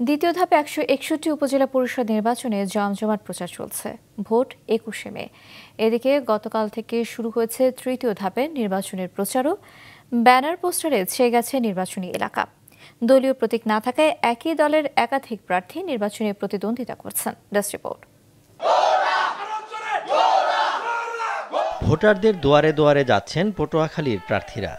দ্বিতীয় ধাপে 161 উপজেলা পরিষদ নির্বাচনে জমজমাট প্রচার চলছে। ভোট 21শে মে। এদিকে গতকাল থেকে শুরু হয়েছে তৃতীয় ধাপের নির্বাচনের প্রচারও। ব্যানার পোস্টারে ছেয়ে গেছে নির্বাচনী এলাকা। দলীয় প্রতীক না থাকায় একই দলের একাধিক প্রার্থী নির্বাচনে প্রতিদ্বন্দ্বিতা করছেন। Desk report. ভোটারদের দুয়ারে দুয়ারে যাচ্ছেন পটুয়াখালীর প্রার্থীরা।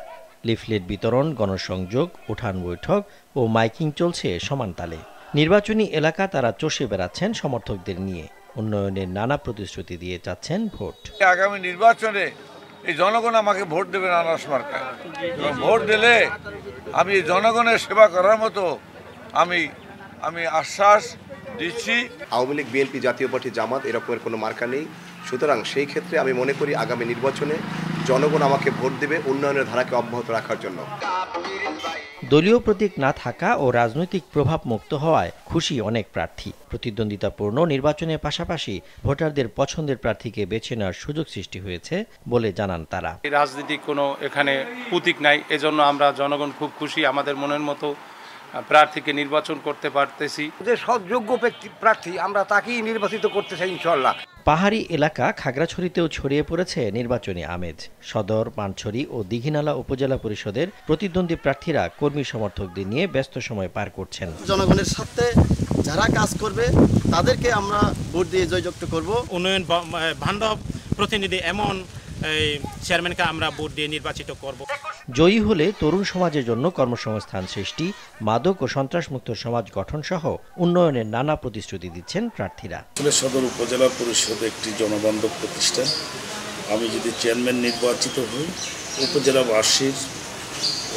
লিফলেট বিতরণ, গণসংযোগ, উঠান বৈঠক ও মাইকিং চলছে সমান তালে। নির্বাচনী এলাকা তারা চষে বেড়াচ্ছেন সমর্থকদের নিয়ে। উন্নয়নের নানা প্রতিশ্রুতি দিয়ে চাচ্ছেন ভোট। আগামী নির্বাচনে এই জনগণ আমাকে ভোট দেবেন আনারস মার্কায়, এবং ভোট দিলে আমি জনগণের সেবা করার মতো আমি আশ্বাস দিচ্ছি। আওয়ামী লীগ, বিএনপি, জাতীয় পার্টি, জামাত এরকমের কোনো মার্কা নেই। সুতরাং সেই ক্ষেত্রে আমি মনে করি আগামী নির্বাচনে জনগণ আমাকে ভোট দেবে উন্নয়নের ধারাকে অব্যাহত রাখার জন্য। দলীয় প্রতীক না থাকা ও রাজনৈতিক প্রভাব মুক্ত হওয়ায় খুশি অনেক প্রার্থী। প্রতিদ্বন্দ্বিতাপূর্ণ নির্বাচনের পাশাপাশি ভোটারদের পছন্দের প্রার্থীকে বেছে নেওয়ার সুযোগ সৃষ্টি হয়েছে বলে জানান তারা। রাজনৈতিক কোনো এখানে প্রতীক নাই, এজন্য আমরা জনগণ খুব খুশি। আমাদের মনের মতো প্রার্থীকে নির্বাচন করতে পারতেছি। যে সৎযোগ্য প্রার্থী আমরা তাকেই নির্বাচিত করতে চাই ইনশাআল্লাহ। পাহাড়ি এলাকা খাগড়াছড়িতেও ছড়িয়ে পড়েছে নির্বাচনী আমেজ। সদর, পানছড়ি ও দীঘিনালা উপজেলা পরিষদের প্রতিদ্বন্দ্বী প্রার্থীরা কর্মী সমর্থকদের নিয়ে ব্যস্ত সময় পার করছেন। জনগণের সাথে যারা কাজ করবে তাদেরকে আমরা ভোট দিয়ে জয়যুক্ত করব। উন্নয়ন বান্ধব প্রতিনিধি এমন চেয়ারম্যানকে আমরা ভোট দিয়ে নির্বাচিত করব। জয়ী হলে তরুণ সমাজের জন্য কর্মসংস্থান সৃষ্টি, মাদক ও সন্ত্রাসমুক্ত সমাজ গঠন সহ উন্নয়নের নানা প্রতিশ্রুতি দিচ্ছেন প্রার্থীরা। সদর উপজেলা পরিষদ একটি জনবান্ধব প্রতিষ্ঠান। আমি যদি চেয়ারম্যান নির্বাচিত হই, উপজেলাবাসীর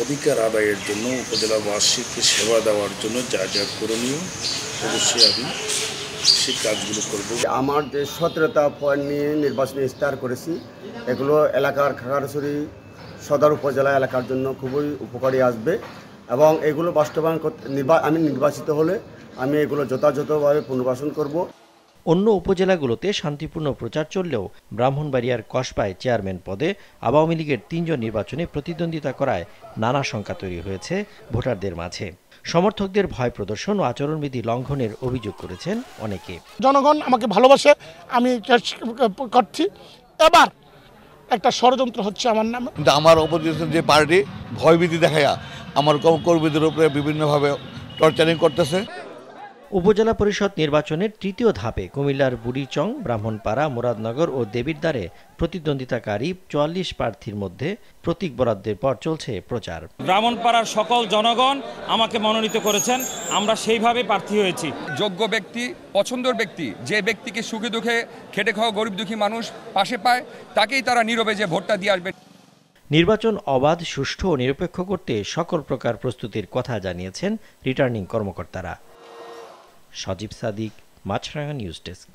অধিকার আদায়ের জন্য, উপজেলাবাসীকে সেবা দেওয়ার জন্য যা যা করণীয় অবশ্যই আমি সেই কাজগুলো করব। আমার যে 17টা পয়েন্ট নিয়ে নির্বাচনী ইস্তাহার করেছি, এগুলো এলাকার খাগড়াছড়ি সদর উপজেলা এলাকার জন্য খুবই উপকারী আসবে এবং এগুলো বাস্তবায়ন করতে আমি নির্বাচিত হলে আমি এগুলো যথাযথভাবে পুনর্বাসন করব। অন্য উপজেলাগুলোতে শান্তিপূর্ণ প্রচার চললেও ব্রাহ্মণবাড়িয়ার কসবায় চেয়ারম্যান পদে আওয়ামী লীগের 3 জন নির্বাচনে প্রতিদ্বন্দ্বিতা করায় নানা শঙ্কা তৈরি হয়েছে ভোটারদের মাঝে। সমর্থকদের ভয় প্রদর্শন ও আচরণবিধি লঙ্ঘনের অভিযোগ করেছেন অনেকে। জনগণ আমাকে ভালোবাসে, আমি করছি। এবার একটা ষড়যন্ত্র হচ্ছে আমার নামে। কিন্তু আমার অপোজিশন যে পার্টি ভয়ভীতি দেখায়া আমার কর্মীদের উপরে বিভিন্নভাবে টর্চারিং করতেছে। উপজেলা পরিষদ নির্বাচনের তৃতীয় ধাপে কুমিল্লার বুড়িচং, ব্রাহ্মণপাড়া, মুরাদনগর ও দেবিদ্বারে প্রতিদ্বন্দ্বিতাকারী 44 প্রার্থীর মধ্যে প্রতীক বরাদ্দের পর চলছে প্রচার। ব্রাহ্মণপাড়ার সকল জনগণ আমাকে মনোনীত করেছেন, আমরা সেইভাবে প্রার্থী হয়েছি। যোগ্য ব্যক্তি, পছন্দের ব্যক্তি, যে ব্যক্তিকে সুখে দুঃখে খেটে খাওয়া গরিব দুঃখী মানুষ পাশে পায়, তাকেই তারা নীরবে যে ভোটটা দিয়ে আসবে। নির্বাচন অবাধ, সুষ্ঠু ও নিরপেক্ষ করতে সকল প্রকার প্রস্তুতির কথা জানিয়েছেন রিটার্নিং কর্মকর্তারা। সজীব সাদিক, মাছরাঙা নিউজ ডেস্ক।